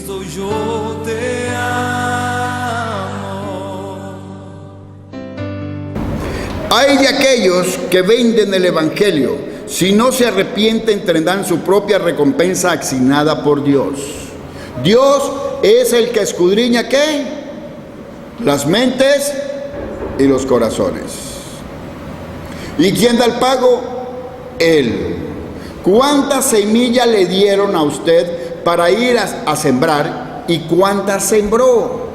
Cristo yo te amo. Hay de aquellos que venden el evangelio, si no se arrepienten tendrán su propia recompensa asignada por Dios. Dios es el que escudriña ¿qué? Las mentes y los corazones. ¿Y quién da el pago? Él. ¿Cuánta semilla le dieron a usted para ir a sembrar y cuánta sembró?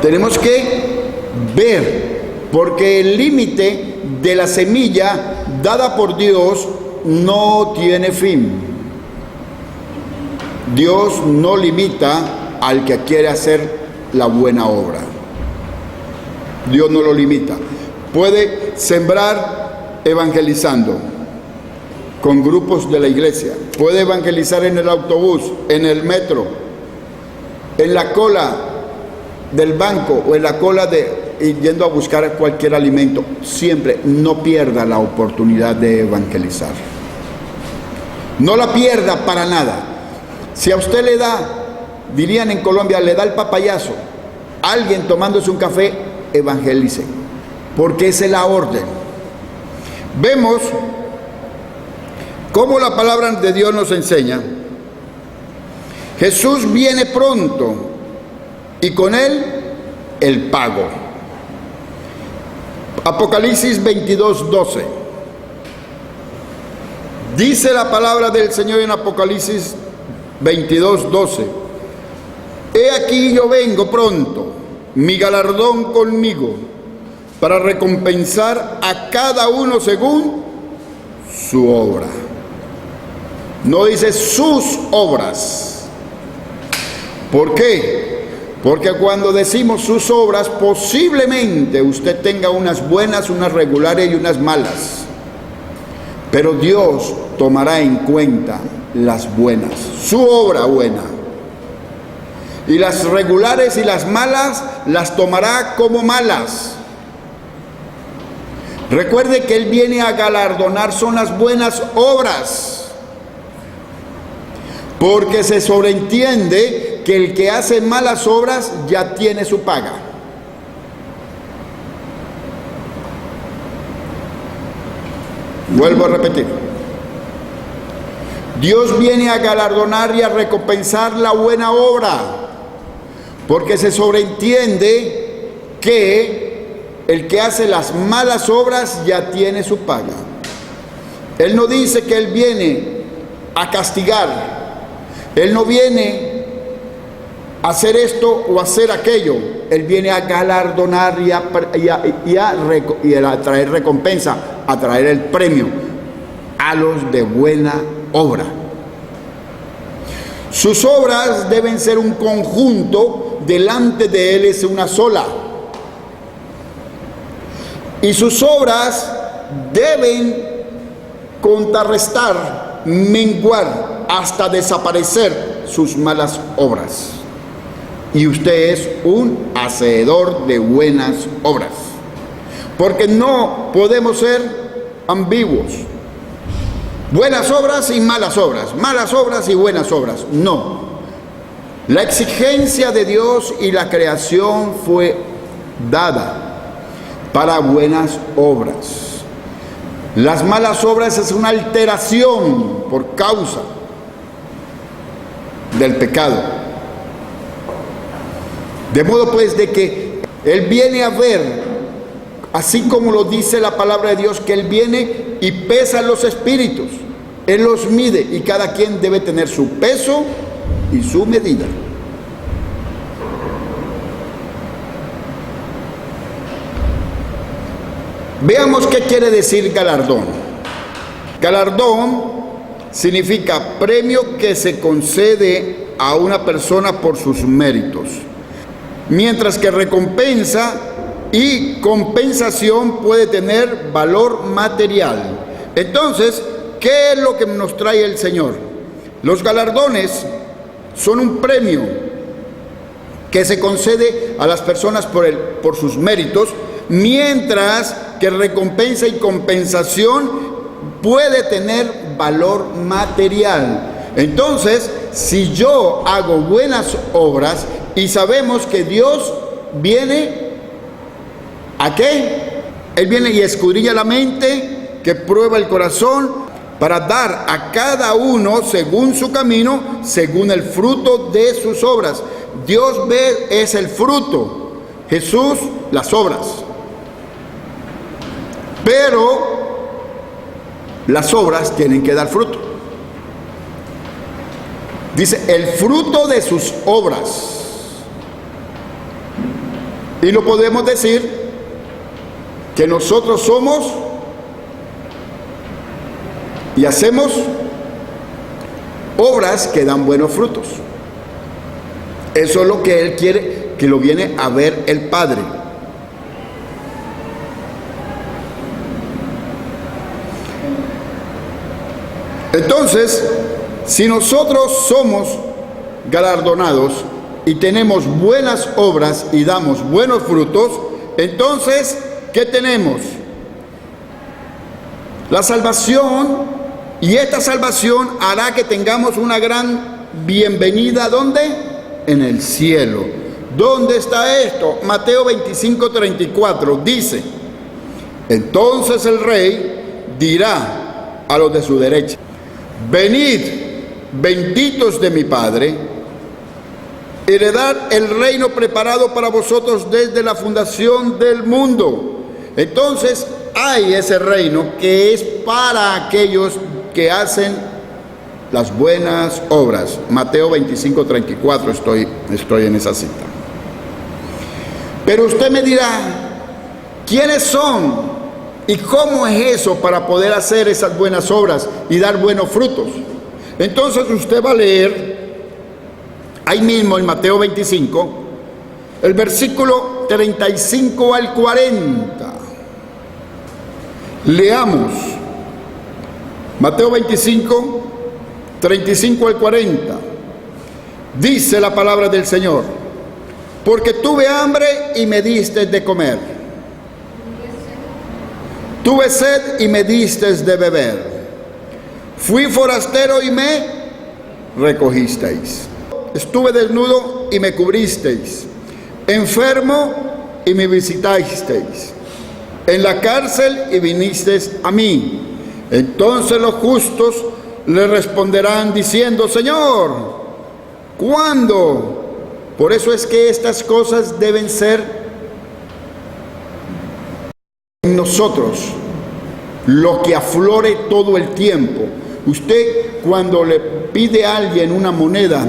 Tenemos que ver, porque el límite de la semilla dada por Dios no tiene fin. Dios no limita al que quiere hacer la buena obra. Dios no lo limita. Puede sembrar evangelizando con grupos de la iglesia. Puede evangelizar en el autobús, en el metro, en la cola del banco o en la cola yendo a buscar cualquier alimento. Siempre no pierda la oportunidad de evangelizar. No la pierda para nada. Si a usted le da, dirían en Colombia, le da el papayazo, alguien tomándose un café, evangelice, porque esa es la orden. Vemos cómo la palabra de Dios nos enseña. Jesús viene pronto y con él el pago. Apocalipsis 22:12. Dice la palabra del Señor en Apocalipsis 22:12. He aquí yo vengo pronto, mi galardón conmigo, para recompensar a cada uno según su obra. No dice sus obras. ¿Por qué? Porque cuando decimos sus obras, posiblemente usted tenga unas buenas, unas regulares y unas malas. Pero Dios tomará en cuenta las buenas, su obra buena. Y las regulares y las malas las tomará como malas. Recuerde que Él viene a galardonar son las buenas obras. Porque se sobreentiende que el que hace malas obras ya tiene su paga. Vuelvo a repetir. Dios viene a galardonar y a recompensar la buena obra, porque se sobreentiende que el que hace las malas obras ya tiene su paga. Él no dice que Él viene a castigar, Él no viene a hacer esto o hacer aquello, Él viene a galardonar y a traer recompensa, a traer el premio a los de buena obra. Sus obras deben ser un conjunto, delante de Él es una sola. Y sus obras deben contrarrestar, menguar, hasta desaparecer sus malas obras. Y usted es un hacedor de buenas obras. Porque no podemos ser ambiguos. Buenas obras y malas obras y buenas obras. No. La exigencia de Dios y la creación fue dada para buenas obras. Las malas obras es una alteración por causa del pecado. De modo pues de que Él viene a ver, así como lo dice la palabra de Dios, que Él viene y pesa los espíritus. Él los mide y cada quien debe tener su peso y su medida. Veamos qué quiere decir galardón. Galardón significa premio que se concede a una persona por sus méritos, mientras que recompensa y compensación puede tener valor material. Entonces, ¿qué es lo que nos trae el Señor? Los galardones son un premio que se concede a las personas por sus méritos, mientras que recompensa y compensación puede tener valor material. Entonces, si yo hago buenas obras y sabemos que Dios viene, ¿a qué? Él viene y escudriña la mente, que prueba el corazón, para dar a cada uno según su camino, según el fruto de sus obras. Dios ve es el fruto, Jesús las obras. Pero las obras tienen que dar fruto. Dice, el fruto de sus obras. Y lo podemos decir que nosotros somos y hacemos obras que dan buenos frutos. Eso es lo que Él quiere, que lo viene a ver el Padre. Entonces, si nosotros somos galardonados y tenemos buenas obras y damos buenos frutos, entonces, ¿qué tenemos? La salvación, y esta salvación hará que tengamos una gran bienvenida. ¿Dónde? En el cielo. ¿Dónde está esto? Mateo 25:34 dice, entonces el rey dirá a los de su derecha, venid, benditos de mi Padre, heredad el reino preparado para vosotros desde la fundación del mundo. Entonces hay ese reino que es para aquellos que hacen las buenas obras. Mateo 25:34 estoy en esa cita. Pero usted me dirá, ¿quiénes son? ¿Y cómo es eso para poder hacer esas buenas obras y dar buenos frutos? Entonces usted va a leer ahí mismo en Mateo 25, el versículo 35 al 40. Leamos Mateo 25, 35 al 40. Dice la palabra del Señor, porque tuve hambre y me diste de comer, tuve sed y me diste de beber, fui forastero y me recogisteis, estuve desnudo y me cubristeis, enfermo y me visitasteis, en la cárcel y vinisteis a mí. Entonces los justos le responderán diciendo, Señor, ¿cuándo? Por eso es que estas cosas deben ser en nosotros, lo que aflore todo el tiempo. Usted cuando le pide a alguien una moneda,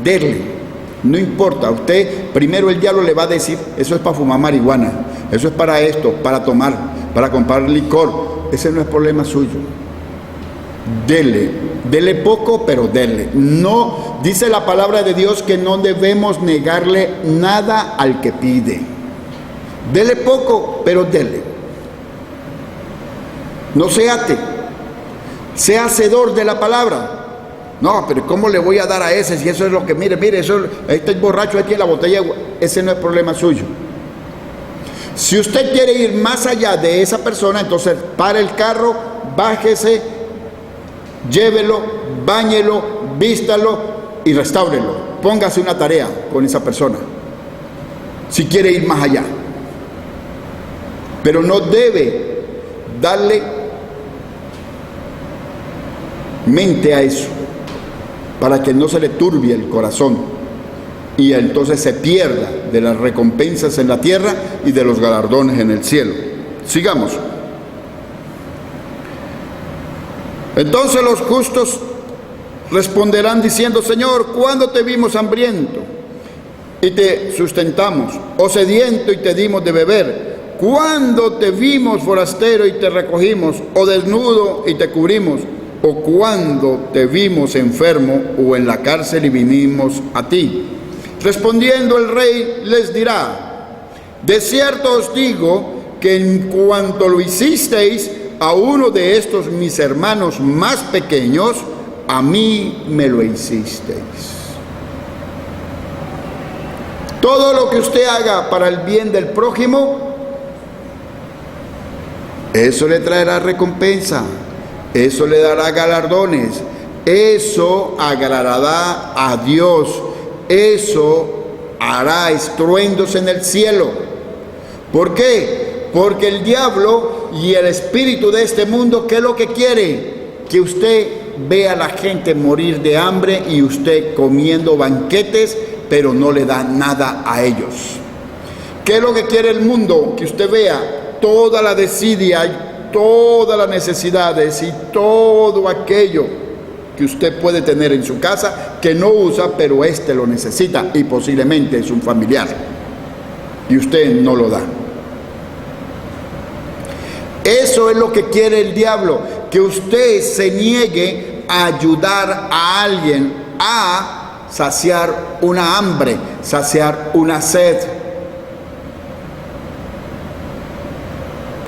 déle, no importa. Usted primero el diablo le va a decir, eso es para fumar marihuana, eso es para esto, para tomar, para comprar licor. Ese no es problema suyo. Dele poco, pero dele. No, dice la palabra de Dios que no debemos negarle nada al que pide. Dele poco, pero dele. No se ate, sea hacedor de la palabra. No, pero ¿cómo le voy a dar a ese si eso es lo que, mire, eso, este es borracho, aquí en la botella, ese no es problema suyo. Si usted quiere ir más allá de esa persona, entonces pare el carro, bájese, llévelo, báñelo, vístalo y restáurelo. Póngase una tarea con esa persona, si quiere ir más allá. Pero no debe darle mente a eso, para que no se le turbie el corazón y entonces se pierda de las recompensas en la tierra y de los galardones en el cielo. Sigamos. Entonces los justos responderán diciendo, Señor, ¿cuándo te vimos hambriento y te sustentamos, o sediento y te dimos de beber? ¿Cuándo te vimos forastero y te recogimos, o desnudo y te cubrimos? ¿O cuándo te vimos enfermo o en la cárcel y vinimos a ti? Respondiendo el rey les dirá, de cierto os digo que en cuanto lo hicisteis a uno de estos mis hermanos más pequeños, a mí me lo hicisteis. Todo lo que usted haga para el bien del prójimo, eso le traerá recompensa. eso le dará galardones, eso agradará a Dios, eso hará estruendos en el cielo. ¿Por qué? Porque el diablo y el espíritu de este mundo, ¿qué es lo que quiere? Que usted vea a la gente morir de hambre y usted comiendo banquetes, pero no le da nada a ellos. ¿Qué es lo que quiere el mundo? Que usted vea toda la desidia y todas las necesidades y todo aquello que usted puede tener en su casa que no usa, pero éste lo necesita y posiblemente es un familiar y usted no lo da. Eso es lo que quiere el diablo, que usted se niegue a ayudar a alguien a saciar una hambre, saciar una sed.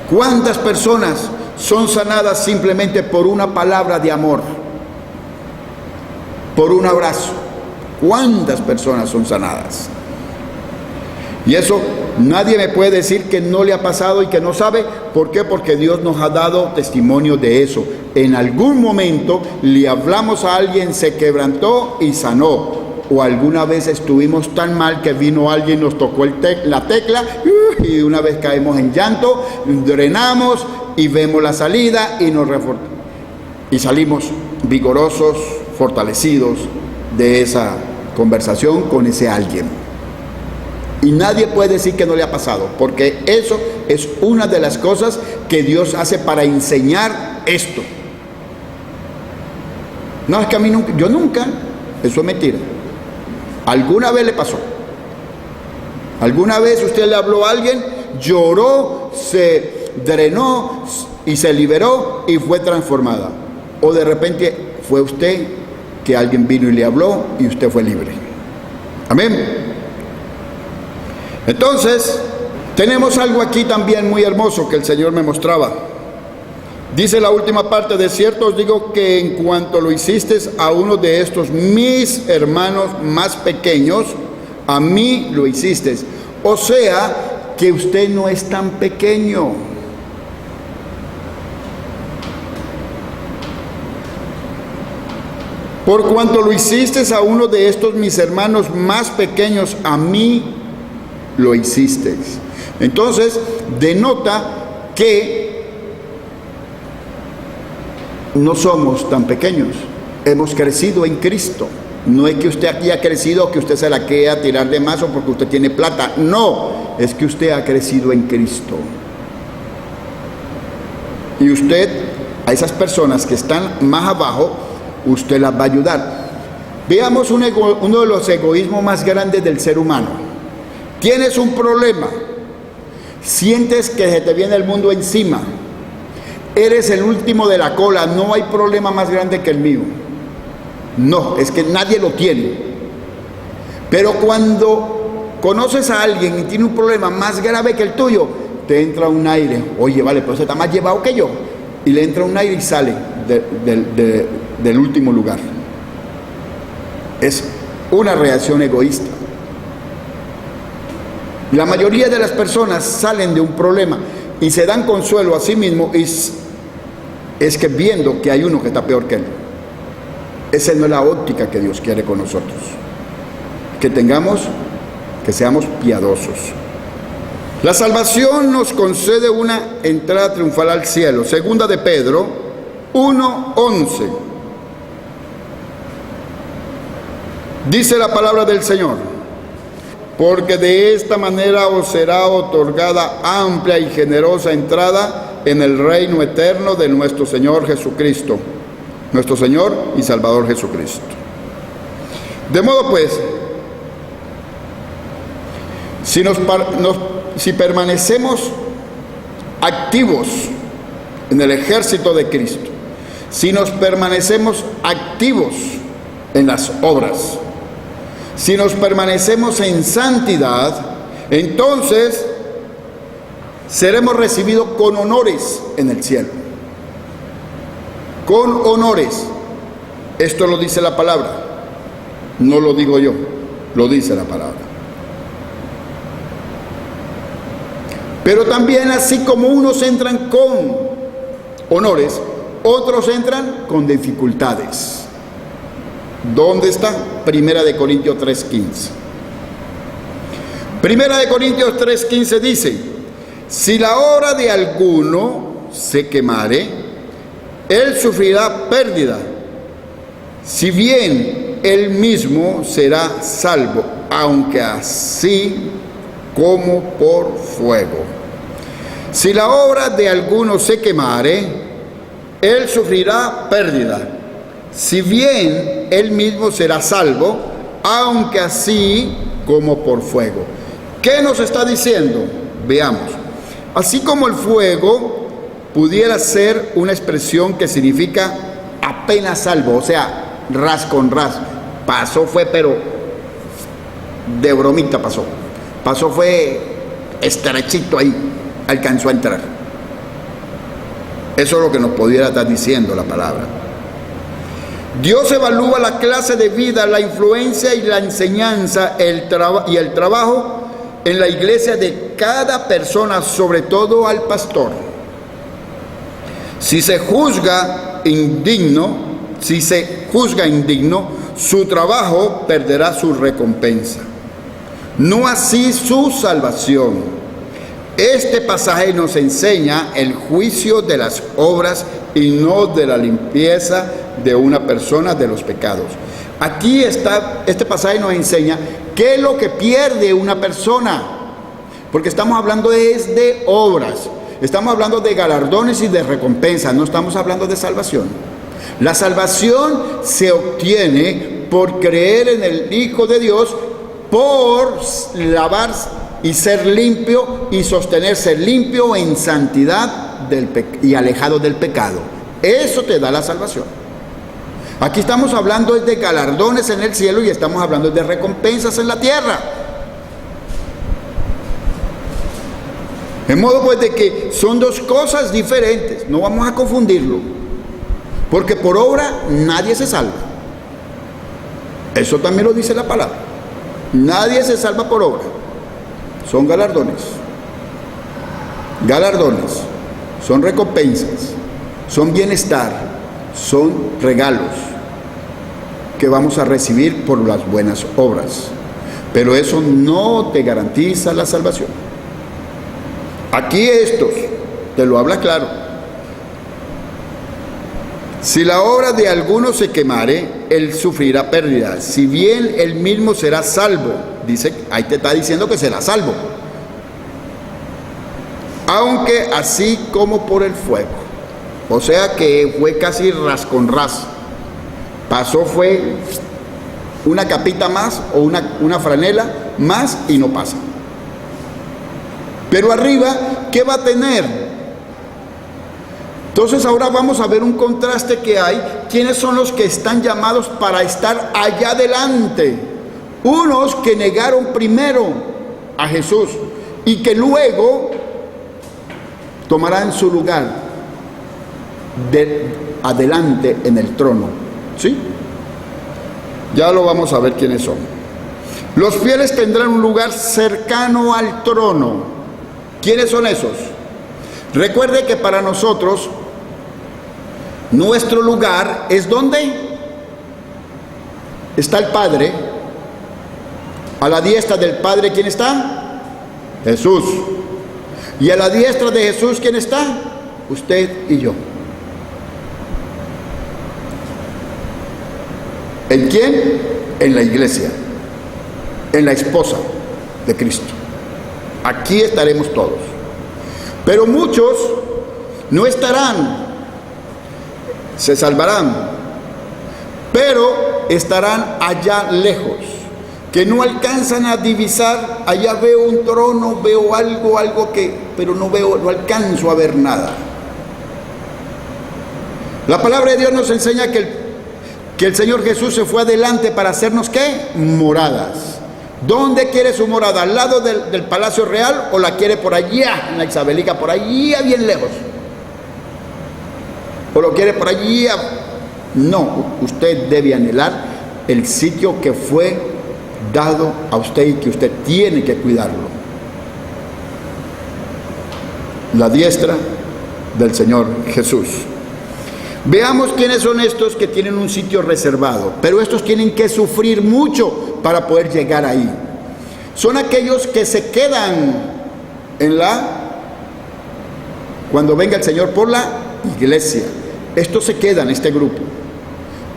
¿Cuántas personas son sanadas simplemente por una palabra de amor? Por un abrazo. ¿Cuántas personas son sanadas? Y eso nadie me puede decir que no le ha pasado y que no sabe. ¿Por qué? Porque Dios nos ha dado testimonio de eso. En algún momento le hablamos a alguien, se quebrantó y sanó. O alguna vez estuvimos tan mal que vino alguien, nos tocó la tecla y una vez caemos en llanto, drenamos y vemos la salida y salimos vigorosos, fortalecidos de esa conversación con ese alguien. Y nadie puede decir que no le ha pasado, porque eso es una de las cosas que Dios hace para enseñar esto. No, es que a mí nunca, yo nunca, eso es mentira. ¿Alguna vez le pasó? ¿Alguna vez usted le habló a alguien, lloró, se drenó y se liberó y fue transformada? ¿O de repente fue usted que alguien vino y le habló y usted fue libre? Amén. Entonces, tenemos algo aquí también muy hermoso que el Señor me mostraba. Dice la última parte: de cierto os digo que en cuanto lo hiciste a uno de estos mis hermanos más pequeños, a mí lo hiciste. O sea, que usted no es tan pequeño. Por cuanto lo hiciste a uno de estos mis hermanos más pequeños, a mí lo hicisteis. Entonces, denota que no somos tan pequeños. Hemos crecido en Cristo. No es que usted aquí ha crecido o que usted se la quiera tirar de más o porque usted tiene plata. No, es que usted ha crecido en Cristo. Y usted, a esas personas que están más abajo, usted las va a ayudar. Veamos uno de los egoísmos más grandes del ser humano. Tienes un problema, sientes que se te viene el mundo encima, eres el último de la cola, no hay problema más grande que el mío. No, es que nadie lo tiene. Pero cuando conoces a alguien y tiene un problema más grave que el tuyo, te entra un aire. Oye, vale, pero ese está más llevado que yo. Y le entra un aire y sale del último lugar. Es una reacción egoísta. La mayoría de las personas salen de un problema y se dan consuelo a sí mismos, es que viendo que hay uno que está peor que él. Esa no es la óptica que Dios quiere con nosotros. Que seamos piadosos. La salvación nos concede una entrada triunfal al cielo. Segunda de Pedro 1:11. Dice la palabra del Señor: porque de esta manera os será otorgada amplia y generosa entrada en el reino eterno de nuestro Señor Jesucristo, nuestro Señor y Salvador Jesucristo. De modo pues, si permanecemos activos en el ejército de Cristo, si nos permanecemos activos en las obras, si nos permanecemos en santidad, entonces seremos recibidos con honores en el cielo. Con honores. Esto lo dice la palabra. No lo digo yo, lo dice la palabra. Pero también, así como unos entran con honores, Otros entran con dificultades. ¿Dónde está? Primera de Corintios 3:15. Primera de Corintios 3:15 dice: si la obra de alguno se quemare, él sufrirá pérdida, si bien él mismo será salvo, aunque así como por fuego. Si la obra de alguno se quemare, él sufrirá pérdida, si bien él mismo será salvo, aunque así como por fuego. ¿Qué nos está diciendo? Veamos. Así como el fuego pudiera ser una expresión que significa apenas salvo, o sea, ras con ras. Pasó fue, pero de bromita pasó. Pasó fue estrechito ahí, alcanzó a entrar. Eso es lo que nos pudiera estar diciendo la palabra. Dios evalúa la clase de vida, la influencia y la enseñanza y el trabajo en la iglesia de cada persona, sobre todo al pastor. Si se juzga indigno, su trabajo perderá su recompensa. No así su salvación. Este pasaje nos enseña el juicio de las obras y no de la limpieza de una persona de los pecados. Aquí está, este pasaje nos enseña qué es lo que pierde una persona, porque estamos hablando de obras, estamos hablando de galardones y de recompensas, no estamos hablando de salvación. La salvación se obtiene por creer en el Hijo de Dios, por lavarse y ser limpio y sostenerse limpio en santidad y alejado del pecado. Eso te da la salvación. Aquí estamos hablando de galardones en el cielo y estamos hablando de recompensas en la tierra. De modo pues de que son dos cosas diferentes, no vamos a confundirlo, porque por obra nadie se salva. Eso también lo dice la palabra. Nadie se salva por obra. Son galardones. Galardones. Son recompensas. Son bienestar. Son regalos que vamos a recibir por las buenas obras. Pero eso no te garantiza la salvación. Aquí estos te lo habla claro. Si la obra de alguno se quemare, él sufrirá pérdida, si bien él mismo será salvo. Dice, ahí te está diciendo que será salvo, aunque así como por el fuego. O sea que fue casi ras con ras. Pasó fue una capita más o una franela más y no pasa. Pero arriba, ¿qué va a tener? Entonces ahora vamos a ver un contraste que hay. ¿Quiénes son los que están llamados para estar allá adelante? Unos que negaron primero a Jesús y que luego tomarán su lugar de adelante en el trono. ¿Sí? Ya lo vamos a ver quiénes son. Los fieles tendrán un lugar cercano al trono. ¿Quiénes son esos? Recuerde que para nosotros nuestro lugar es ¿dónde? Está el Padre. A la diestra del Padre, ¿quién está? Jesús. Y a la diestra de Jesús, ¿quién está? Usted y yo. ¿En quién? En la iglesia, en la esposa de Cristo. Aquí estaremos todos. Pero muchos no estarán, se salvarán, pero estarán allá lejos, que no alcanzan a divisar. Allá veo un trono, veo algo que, pero no alcanzo a ver nada. La palabra de Dios nos enseña que el Señor Jesús se fue adelante para hacernos ¿qué? Moradas. ¿Dónde quiere su morada? ¿Al lado del Palacio Real o la quiere por allá, en la Isabelica, por allá bien lejos? ¿O lo quiere por allá? No, usted debe anhelar el sitio que fue dado a usted y que usted tiene que cuidarlo. La diestra del Señor Jesús. Veamos quiénes son estos que tienen un sitio reservado, pero estos tienen que sufrir mucho para poder llegar ahí. Son aquellos que se quedan cuando venga el Señor por la iglesia. Estos se quedan, este grupo.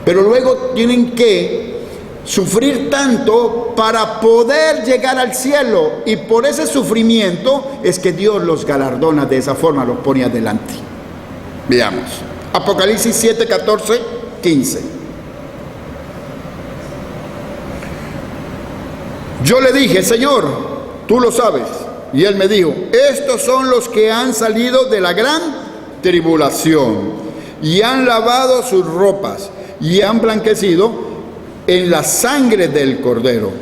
Pero luego tienen que sufrir tanto para poder llegar al cielo, y por ese sufrimiento es que Dios los galardona de esa forma, los pone adelante. Veamos. Apocalipsis 7, 14, 15. Yo le dije: Señor, tú lo sabes. Y él me dijo: estos son los que han salido de la gran tribulación y han lavado sus ropas y han blanquecido en la sangre del Cordero.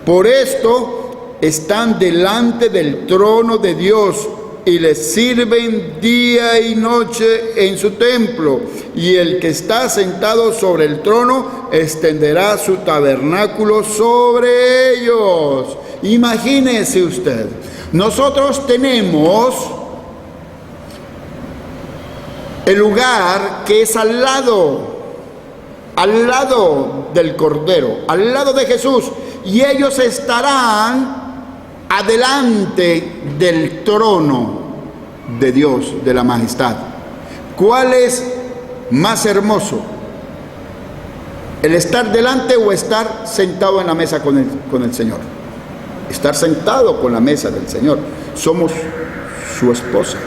Por esto están delante del trono de Dios y le sirven día y noche en su templo, y el que está sentado sobre el trono extenderá su tabernáculo sobre ellos. Imagínese usted, nosotros tenemos el lugar que es al lado del Cordero, al lado de Jesús, y ellos estarán adelante del trono de Dios, de la majestad. ¿Cuál es más hermoso? ¿El estar delante o estar sentado en la mesa con el Señor? Estar sentado con la mesa del Señor. Somos su esposa.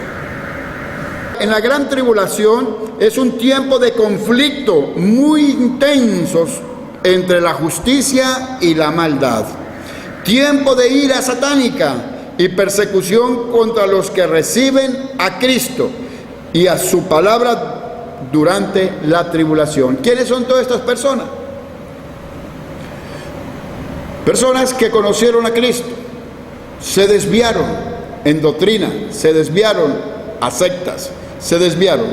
En la gran tribulación es un tiempo de conflicto muy intensos entre la justicia y la maldad. Tiempo de ira satánica y persecución contra los que reciben a Cristo y a su palabra durante la tribulación. ¿Quiénes son todas estas personas? Personas que conocieron a Cristo, se desviaron en doctrina, se desviaron a sectas, se desviaron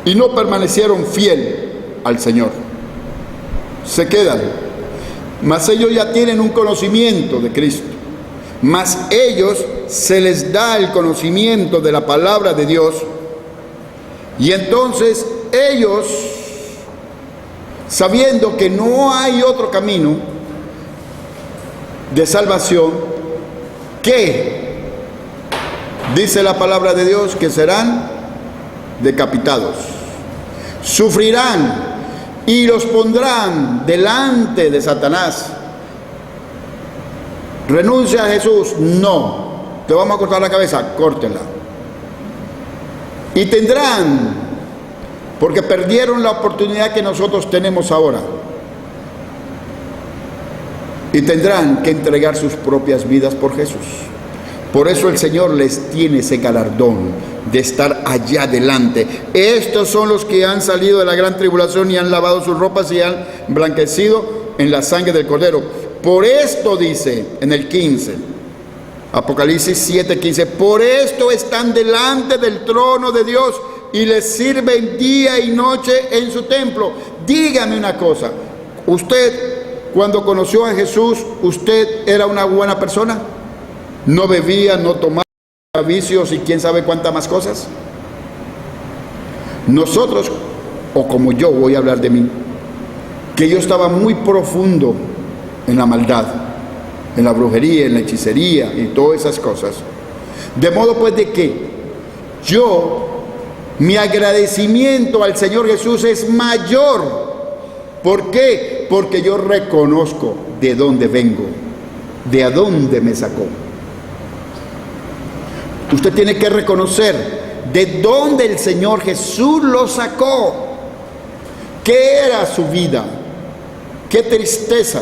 y no permanecieron fiel al Señor. Se quedan, mas ellos ya tienen un conocimiento de Cristo, mas ellos se les da el conocimiento de la palabra de Dios, y entonces ellos, sabiendo que no hay otro camino de salvación, que dice la palabra de Dios que serán decapitados, sufrirán y los pondrán delante de Satanás. ¿Renuncia a Jesús? No. Te vamos a cortar la cabeza, córtela. Y tendrán, porque perdieron la oportunidad que nosotros tenemos ahora, y tendrán que entregar sus propias vidas por Jesús. Por eso el Señor les tiene ese galardón de estar allá adelante. Estos son los que han salido de la gran tribulación y han lavado sus ropas y han blanquecido en la sangre del Cordero. Por esto dice en el 15, Apocalipsis 7, 15, por esto están delante del trono de Dios y les sirven día y noche en su templo. Dígame una cosa, usted cuando conoció a Jesús, ¿usted era una buena persona? ¿No bebía, no tomaba vicios y quién sabe cuántas más cosas? Nosotros, o como yo voy a hablar de mí, que yo estaba muy profundo en la maldad, en la brujería, en la hechicería y todas esas cosas. De modo pues de que mi agradecimiento al Señor Jesús es mayor. ¿Por qué? Porque yo reconozco de dónde vengo, de a dónde me sacó. Usted tiene que reconocer de dónde el Señor Jesús lo sacó. ¿Qué era su vida? ¿Qué tristeza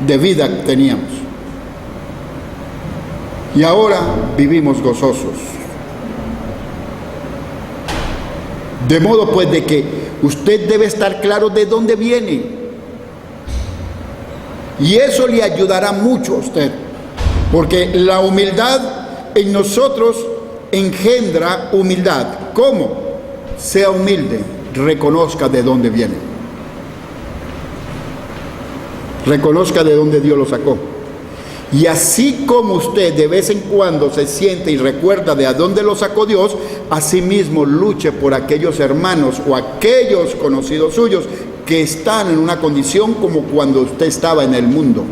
de vida teníamos? Y ahora vivimos gozosos. De modo pues de que usted debe estar claro de dónde viene. Y eso le ayudará mucho a usted. Porque la humildad en nosotros engendra humildad. ¿Cómo? Sea humilde, reconozca de dónde viene. Reconozca de dónde Dios lo sacó. Y así como usted de vez en cuando se siente y recuerda de a dónde lo sacó Dios, asimismo luche por aquellos hermanos o aquellos conocidos suyos que están en una condición como cuando usted estaba en el mundo.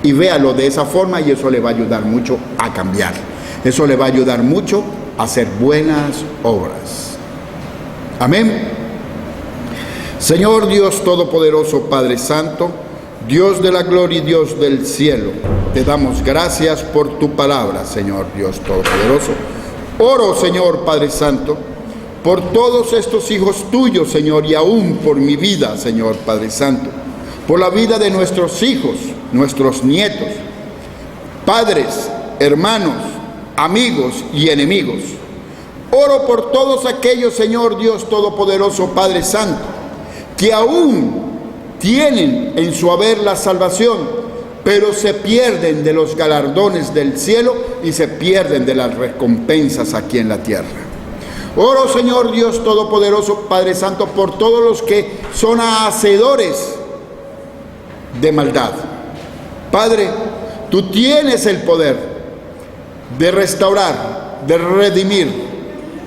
Y véalo de esa forma y eso le va a ayudar mucho a cambiar. Eso le va a ayudar mucho a hacer buenas obras. Amén. Señor Dios Todopoderoso, Padre Santo, Dios de la gloria y Dios del cielo, te damos gracias por tu palabra, Señor Dios Todopoderoso. Oro, Señor Padre Santo, por todos estos hijos tuyos, Señor, y aún por mi vida, Señor Padre Santo, por la vida de nuestros hijos, nuestros nietos, padres, hermanos, amigos y enemigos. Oro por todos aquellos, Señor Dios Todopoderoso, Padre Santo, que aún tienen en su haber la salvación, pero se pierden de los galardones del cielo y se pierden de las recompensas aquí en la tierra. Oro, Señor Dios Todopoderoso, Padre Santo, por todos los que son hacedores de maldad. Padre, tú tienes el poder de restaurar, de redimir,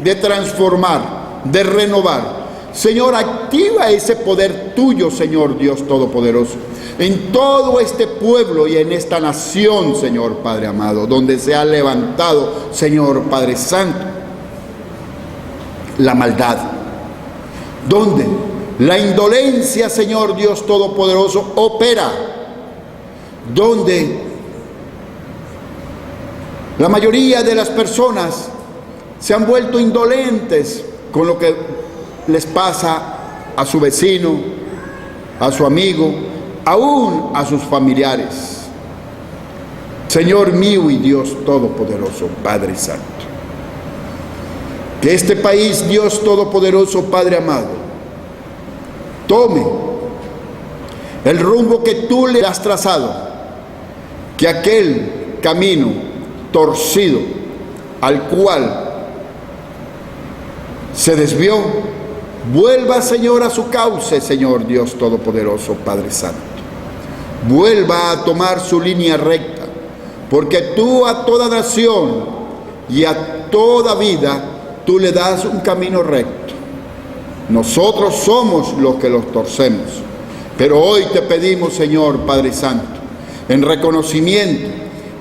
de transformar, de renovar. Señor, activa ese poder tuyo, Señor Dios Todopoderoso, en todo este pueblo y en esta nación, Señor Padre amado, donde se ha levantado, Señor Padre Santo, la maldad, donde la indolencia, Señor Dios Todopoderoso, opera, donde la mayoría de las personas se han vuelto indolentes con lo que les pasa a su vecino, a su amigo, aún a sus familiares. Señor mío y Dios Todopoderoso, Padre Santo, que este país, Dios Todopoderoso, Padre amado, tome el rumbo que tú le has trazado, que aquel camino torcido al cual se desvió, vuelva, Señor, a su cauce, Señor Dios Todopoderoso, Padre Santo. Vuelva a tomar su línea recta, porque tú a toda nación y a toda vida, tú le das un camino recto. Nosotros somos los que los torcemos, pero hoy te pedimos, Señor Padre Santo, en reconocimiento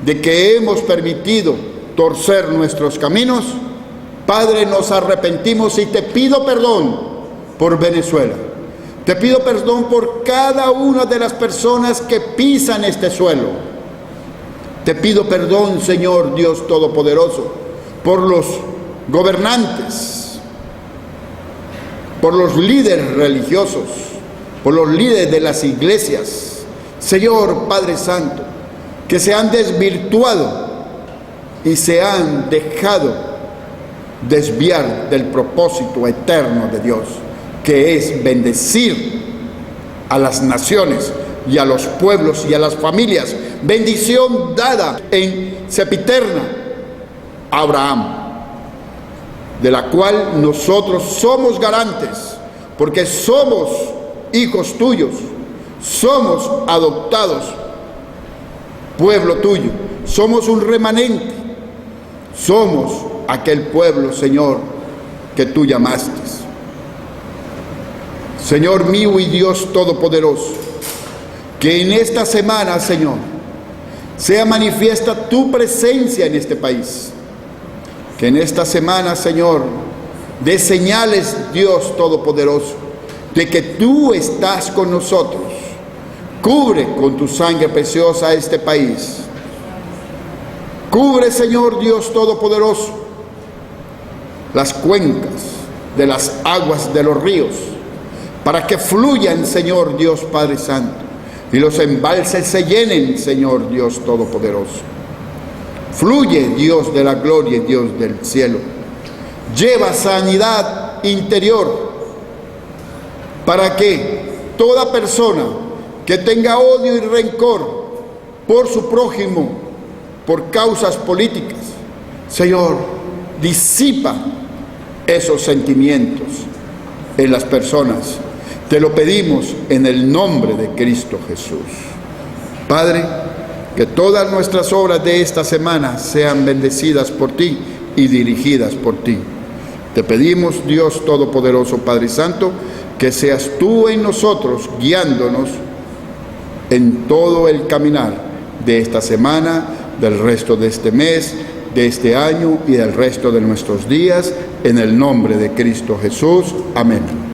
de que hemos permitido torcer nuestros caminos, Padre, nos arrepentimos y te pido perdón por Venezuela. Te pido perdón por cada una de las personas que pisan este suelo. Te pido perdón, Señor Dios Todopoderoso, por los gobernantes, por los líderes religiosos, por los líderes de las iglesias, Señor Padre Santo, que se han desvirtuado y se han dejado desviar del propósito eterno de Dios, que es bendecir a las naciones y a los pueblos y a las familias, bendición dada en sempiterna a Abraham, de la cual nosotros somos garantes, porque somos hijos tuyos, somos adoptados, pueblo tuyo, somos un remanente, somos aquel pueblo, Señor, que tú llamaste. Señor mío y Dios Todopoderoso, que en esta semana, Señor, sea manifiesta tu presencia en este país. Que en esta semana, Señor, dé señales, Dios Todopoderoso, de que tú estás con nosotros. Cubre con tu sangre preciosa este país. Cubre, Señor Dios Todopoderoso, las cuencas de las aguas de los ríos, para que fluyan, Señor Dios Padre Santo, y los embalses se llenen, Señor Dios Todopoderoso. Fluye, Dios de la gloria y Dios del cielo. Lleva sanidad interior, para que toda persona que tenga odio y rencor por su prójimo, por causas políticas, Señor, disipa esos sentimientos en las personas. Te lo pedimos en el nombre de Cristo Jesús. Padre, Que todas nuestras obras de esta semana sean bendecidas por ti y dirigidas por ti. Te pedimos, Dios Todopoderoso, Padre Santo, que seas tú en nosotros guiándonos en todo el caminar de esta semana, del resto de este mes, de este año y del resto de nuestros días, en el nombre de Cristo Jesús. Amén.